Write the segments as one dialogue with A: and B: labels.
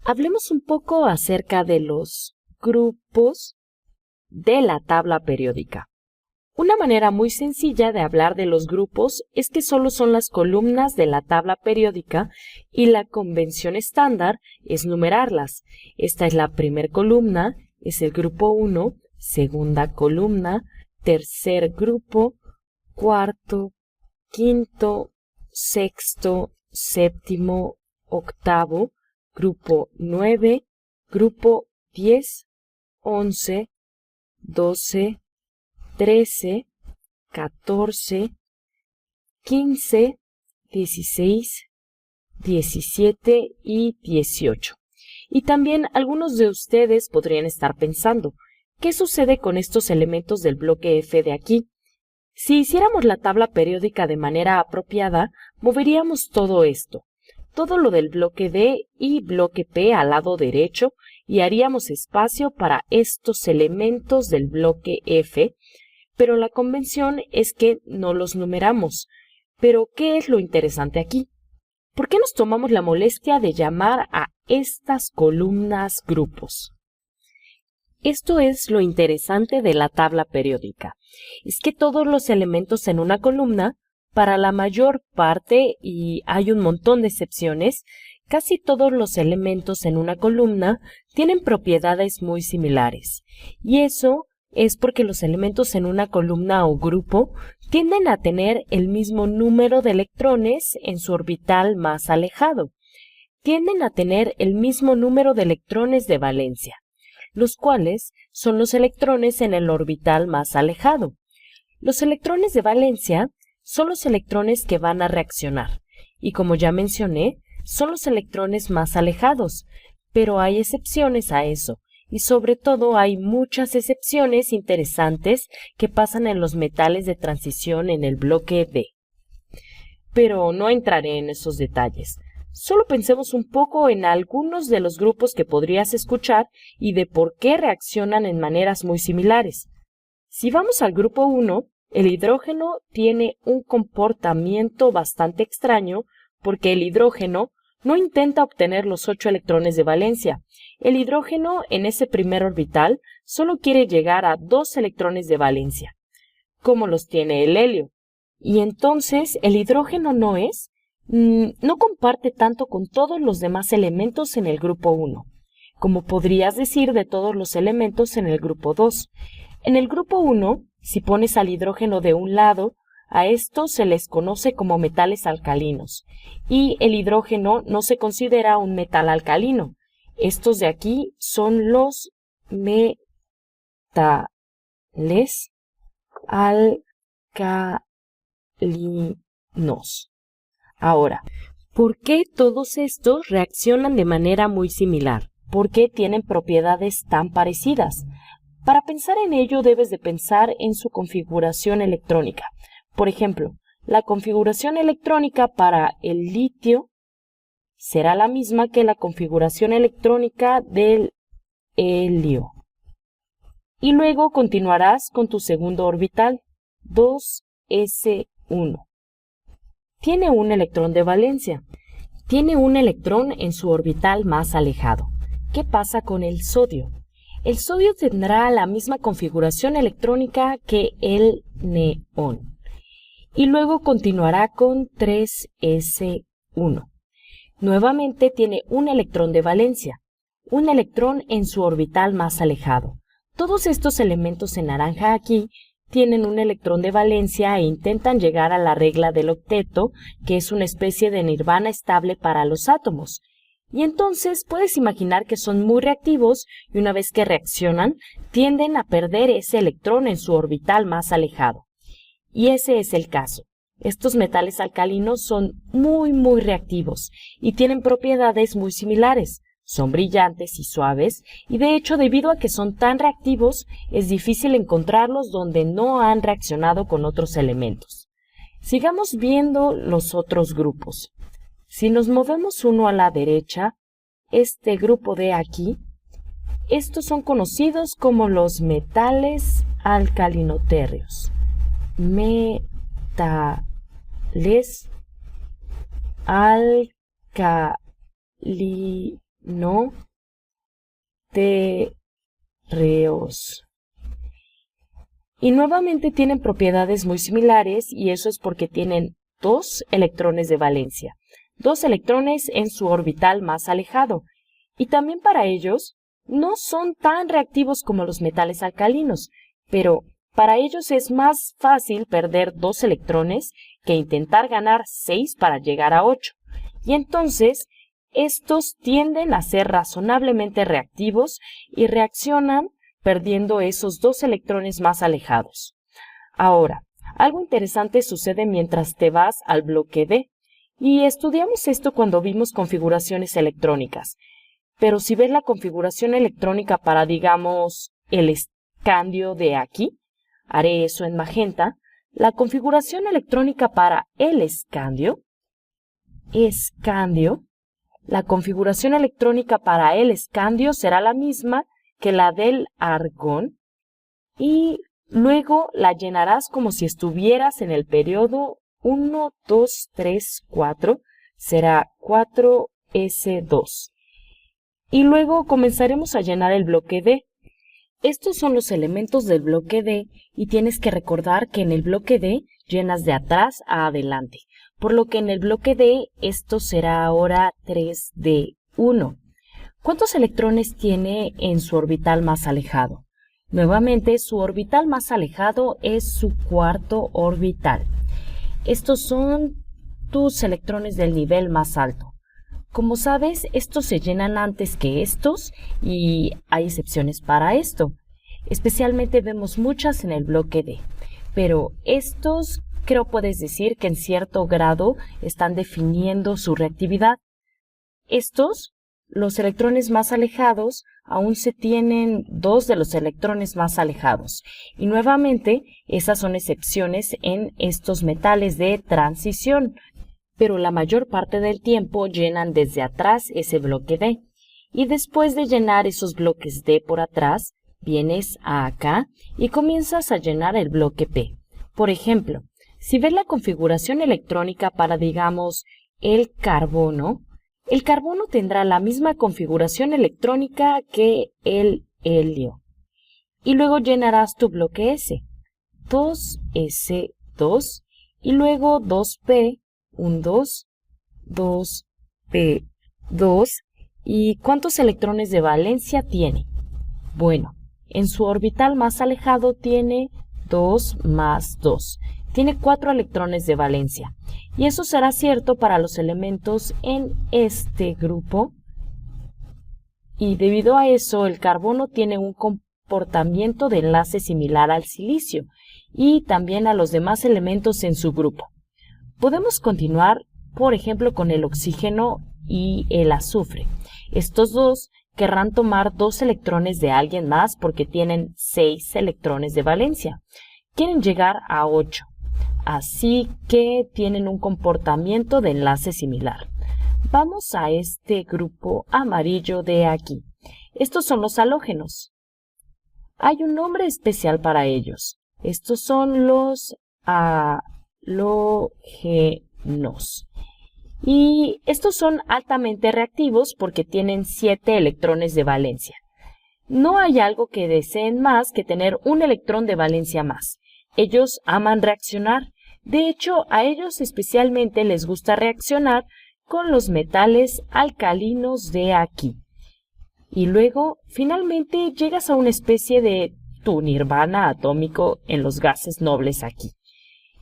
A: Hablemos un poco acerca de los grupos de la tabla periódica. Una manera muy sencilla de hablar de los grupos es que solo son las columnas de la tabla periódica y la convención estándar es numerarlas. Esta es la primera columna, es el grupo 1, segunda columna, tercer grupo, cuarto, quinto, sexto, séptimo, octavo, grupo 9, grupo 10, 11, 12, 13, 14, 15, 16, 17 y 18. Y también algunos de ustedes podrían estar pensando, ¿qué sucede con estos elementos del bloque F de aquí? Si hiciéramos la tabla periódica de manera apropiada, moveríamos todo esto, todo lo del bloque D y bloque P al lado derecho y haríamos espacio para estos elementos del bloque F, pero la convención es que no los numeramos. Pero, ¿qué es lo interesante aquí? ¿Por qué nos tomamos la molestia de llamar a estas columnas grupos? Esto es lo interesante de la tabla periódica. Es que todos los elementos en una columna, para la mayor parte, y hay un montón de excepciones, casi todos los elementos en una columna tienen propiedades muy similares. Y eso es porque los elementos en una columna o grupo tienden a tener el mismo número de electrones en su orbital más alejado. Tienden a tener el mismo número de electrones de valencia, los cuales son los electrones en el orbital más alejado. Los electrones de valencia son los electrones que van a reaccionar, y como ya mencioné, son los electrones más alejados, pero hay excepciones a eso, y sobre todo hay muchas excepciones interesantes que pasan en los metales de transición en el bloque D. Pero no entraré en esos detalles. Solo pensemos un poco en algunos de los grupos que podrías escuchar y de por qué reaccionan en maneras muy similares. Si vamos al grupo 1, el hidrógeno tiene un comportamiento bastante extraño porque el hidrógeno no intenta obtener los 8 electrones de valencia. El hidrógeno en ese primer orbital solo quiere llegar a 2 electrones de valencia, como los tiene el helio. Y entonces el hidrógeno no comparte tanto con todos los demás elementos en el grupo 1, como podrías decir de todos los elementos en el grupo 2. En el grupo 1, si pones al hidrógeno de un lado, a estos se les conoce como metales alcalinos, y el hidrógeno no se considera un metal alcalino. Estos de aquí son los metales alcalinos. Ahora, ¿por qué todos estos reaccionan de manera muy similar? ¿Por qué tienen propiedades tan parecidas? Para pensar en ello debes de pensar en su configuración electrónica. Por ejemplo, la configuración electrónica para el litio será la misma que la configuración electrónica del helio. Y luego continuarás con tu segundo orbital, 2s1. Tiene un electrón de valencia. Tiene un electrón en su orbital más alejado. ¿Qué pasa con el sodio? El sodio tendrá la misma configuración electrónica que el neón. Y luego continuará con 3s1. Nuevamente tiene un electrón de valencia, un electrón en su orbital más alejado. Todos estos elementos en naranja aquí tienen un electrón de valencia e intentan llegar a la regla del octeto, que es una especie de nirvana estable para los átomos. Y entonces puedes imaginar que son muy reactivos y una vez que reaccionan, tienden a perder ese electrón en su orbital más alejado. Y ese es el caso. Estos metales alcalinos son muy reactivos y tienen propiedades muy similares. Son brillantes y suaves y de hecho debido a que son tan reactivos es difícil encontrarlos donde no han reaccionado con otros elementos. Sigamos viendo los otros grupos. Si nos movemos uno a la derecha, este grupo de aquí, estos son conocidos como los metales alcalinotérreos. Metales alcalinotérreos. Y nuevamente tienen propiedades muy similares y eso es porque tienen 2 electrones de valencia, 2 electrones en su orbital más alejado. Y también para ellos no son tan reactivos como los metales alcalinos, pero para ellos es más fácil perder 2 electrones que intentar ganar 6 para llegar a 8. Y entonces estos tienden a ser razonablemente reactivos y reaccionan perdiendo esos 2 electrones más alejados. Ahora, algo interesante sucede mientras te vas al bloque D, y estudiamos esto cuando vimos configuraciones electrónicas. Pero si ves la configuración electrónica para, digamos, el escandio de aquí, haré eso en magenta, la configuración electrónica para el escandio, la configuración electrónica para el escandio será la misma que la del argón y luego la llenarás como si estuvieras en el periodo 1, 2, 3, 4, será 4s2. Y luego comenzaremos a llenar el bloque D. Estos son los elementos del bloque D y tienes que recordar que en el bloque D llenas de atrás a adelante, por lo que en el bloque D esto será ahora 3d1. ¿Cuántos electrones tiene en su orbital más alejado? Nuevamente, su orbital más alejado es su cuarto orbital. Estos son tus electrones del nivel más alto. Como sabes, estos se llenan antes que estos y hay excepciones para esto. Especialmente vemos muchas en el bloque D, pero estos creo puedes decir que en cierto grado están definiendo su reactividad. Estos, los electrones más alejados, aún se tienen 2 de los electrones más alejados. Y nuevamente, esas son excepciones en estos metales de transición. Pero la mayor parte del tiempo llenan desde atrás ese bloque D. Y después de llenar esos bloques D por atrás, vienes a acá y comienzas a llenar el bloque P. Por ejemplo, si ves la configuración electrónica para, digamos, el carbono tendrá la misma configuración electrónica que el helio. Y luego llenarás tu bloque S, 2s2, y luego 2p, un 2, 2p2. ¿Y cuántos electrones de valencia tiene? Bueno, en su orbital más alejado tiene 2 más 2. Tiene 4 electrones de valencia. Y eso será cierto para los elementos en este grupo. Y debido a eso, el carbono tiene un comportamiento de enlace similar al silicio y también a los demás elementos en su grupo. Podemos continuar, por ejemplo, con el oxígeno y el azufre. Estos dos querrán tomar 2 electrones de alguien más porque tienen 6 electrones de valencia. Quieren llegar a 8. Así que tienen un comportamiento de enlace similar. Vamos a este grupo amarillo de aquí. Estos son los halógenos. Hay un nombre especial para ellos. Estos son los halógenos. Y estos son altamente reactivos porque tienen 7 electrones de valencia. No hay algo que deseen más que tener un electrón de valencia más. Ellos aman reaccionar. De hecho, a ellos especialmente les gusta reaccionar con los metales alcalinos de aquí. Y luego, finalmente, llegas a una especie de tu nirvana atómico en los gases nobles aquí.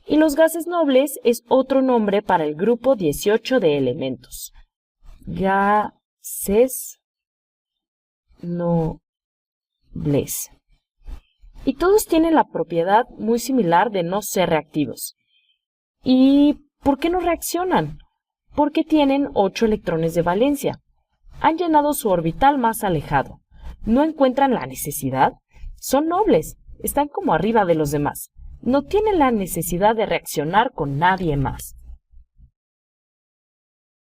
A: Y los gases nobles es otro nombre para el grupo 18 de elementos. Gases nobles. Y todos tienen la propiedad muy similar de no ser reactivos. ¿Y por qué no reaccionan? Porque tienen 8 electrones de valencia. Han llenado su orbital más alejado. ¿No encuentran la necesidad? Son nobles, están como arriba de los demás. No tienen la necesidad de reaccionar con nadie más.